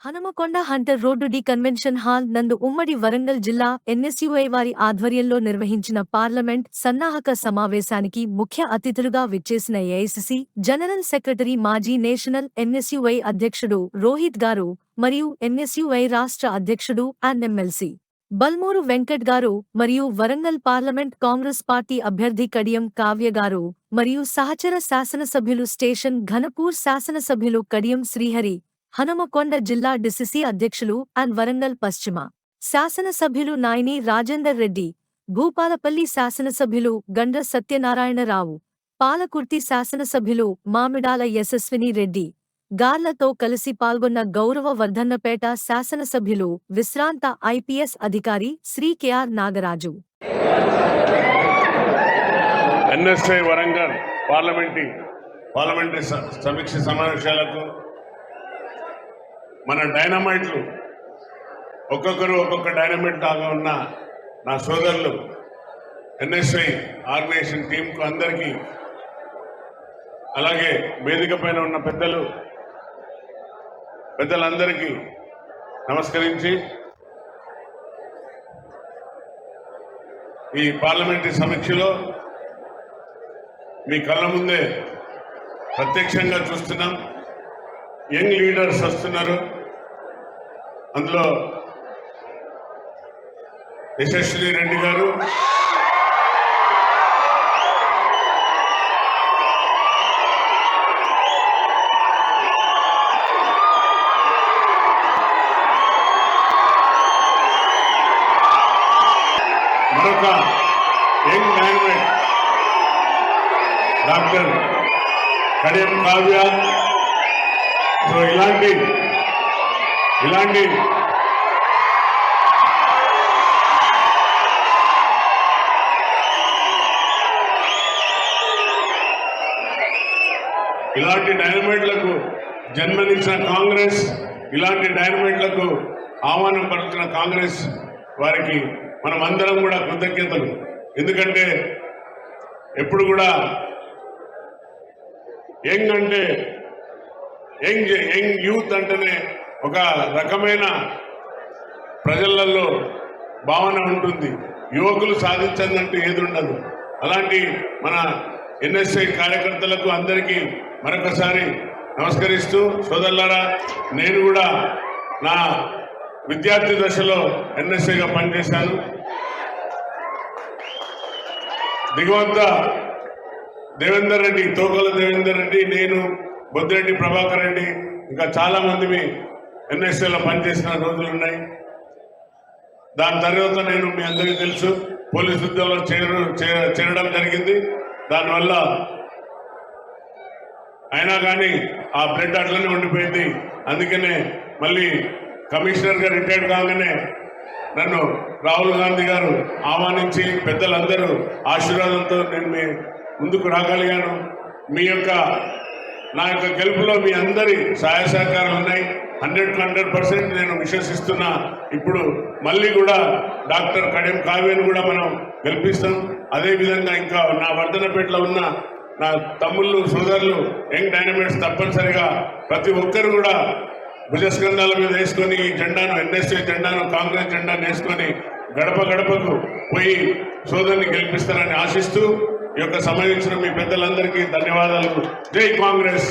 Hanumakonda Hunter road D convention hall నందు ఉమ్మడి వరంగల్ జిల్లా ఎన్ఎస్యుఐ వారి ఆధ్వర్యంలో నిర్వహించిన పార్లమెంట్ సన్నాహక సమావేశానికి ముఖ్య అతిథులుగా విచ్చేసిన ఏఐసిసి జనరల్ సెక్రటరీ మాజీ నేషనల్ ఎన్ఎస్యుఐ అధ్యక్షుడు రోహిత్ గారు మరియు ఎన్ఎస్యుఐ రాష్ట్ర అధ్యక్షుడు ఎమ్మెల్సీ బల్మూరు వెంకట్ గారు మరియు వరంగల్ పార్లమెంట్ కాంగ్రెస్ పార్టీ అభ్యర్థి కడియం కావ్య గారు మరియు సహచర శాసనసభ్యులు స్టేషన్ ఘనపూర్ శాసనసభ్యులు కడియం శ్రీహరి హనుమకొండ జిల్లా డిసిసి అధ్యక్షులు వరంగల్ పశ్చిమ శాసనసభ్యులు నాయని రాజేందర్ రెడ్డి భూపాలపల్లి శాసనసభ్యులు గండ్ర సత్యనారాయణరావు పాలకుర్తి శాసనసభ్యులు మామిడాల యశస్విని రెడ్డి గార్లతో కలిసి పాల్గొన్న గౌరవ వర్ధన్నపేట శాసనసభ్యులు విశ్రాంత ఐపీఎస్ అధికారి Shri K R Nagaraju. NSI Warangal parliamentary సమీక్ష సమావేశాలకు మన డైనమైట్లు ఒక్కొక్కరు ఒక్కొక్క డైనమైట్ లాగా ఉన్న నా సోదరులు ఎన్ఎస్ఐ ఆర్గనైజేషన్ టీంకు అందరికీ, అలాగే వేదిక పైన ఉన్న పెద్దలందరికీ నమస్కరించి ఈ పార్లమెంటరీ సమీక్షలో మీ కళ్ళ ముందే ప్రత్యక్షంగా చూస్తున్నాం. యంగ్ లీడర్స్ వస్తున్నారు. అందులో యశస్విని రెడ్డి గారు, మరొక young dynamite doctor Kadiyam Kavya. So ఇలాంటి డైనమైట్లకు జన్మనిచ్చిన కాంగ్రెస్, ఇలాంటి డైనమైట్లకు ఆహ్వానం పలుకుతున్న కాంగ్రెస్ వారికి మనం అందరం కూడా కృతజ్ఞతలు. ఎందుకంటే ఎప్పుడు కూడా యంగ్ యూత్ అంటేనే ఒక రకమైన ప్రజలలో భావన ఉంటుంది. యువకులు సాధించదంటూ ఏది ఉండదు. అలాంటి మన ఎన్ఎస్ఐ కార్యకర్తలకు అందరికీ మరొకసారి నమస్కరిస్తూ, సోదరులారా, నేను కూడా నా విద్యార్థి దశలో ఎన్ఎస్ఐగా పనిచేశాను. దిగువంత దేవేందర్ రెడ్డి, తోకల దేవేందర్ రెడ్డి, నేను, బొద్దిరెడ్డి ప్రభాకర్ రెడ్డి, ఇంకా చాలా మంది ఎన్ఎస్ఐలో పనిచేసిన రోజులు ఉన్నాయి. దాని తర్వాత నేను, మీ అందరికీ తెలుసు, పోలీసు ఉద్యోగంలో చేరడం జరిగింది. దానివల్ల అయినా కానీ ఆ బ్లడ్ అట్లనే ఉండిపోయింది. అందుకనే మళ్ళీ కమిషనర్గా రిటైర్డ్ కాగానే నన్ను రాహుల్ గాంధీ గారు ఆహ్వానించి పెద్దలందరూ ఆశీర్వాదంతో నేను మీ ముందుకు రాగలిగాను. నా యొక్క గెలుపులో మీ అందరి సహాయ సహకారాలు ఉన్నాయి. 100% నేను విశ్వసిస్తున్నా. ఇప్పుడు మళ్ళీ కూడా డాక్టర్ కడియం కావ్యను కూడా మనం గెలిపిస్తాం. అదేవిధంగా ఇంకా నా వర్ధనపేటలో ఉన్న నా తమ్ముళ్ళు, సోదరులు, యంగ్ డైనమైట్స్ తప్పనిసరిగా ప్రతి ఒక్కరు కూడా భుజస్కంధాల మీద వేసుకొని ఈ జెండాను, ఎన్ఎస్ఐ జెండాను, కాంగ్రెస్ జెండాను వేసుకొని గడప గడపకు పోయి సోదరుని గెలిపిస్తారని ఆశిస్తూ ఈ యొక్క సమయం ఇచ్చిన మీ పెద్దలందరికీ ధన్యవాదాలు. జై కాంగ్రెస్.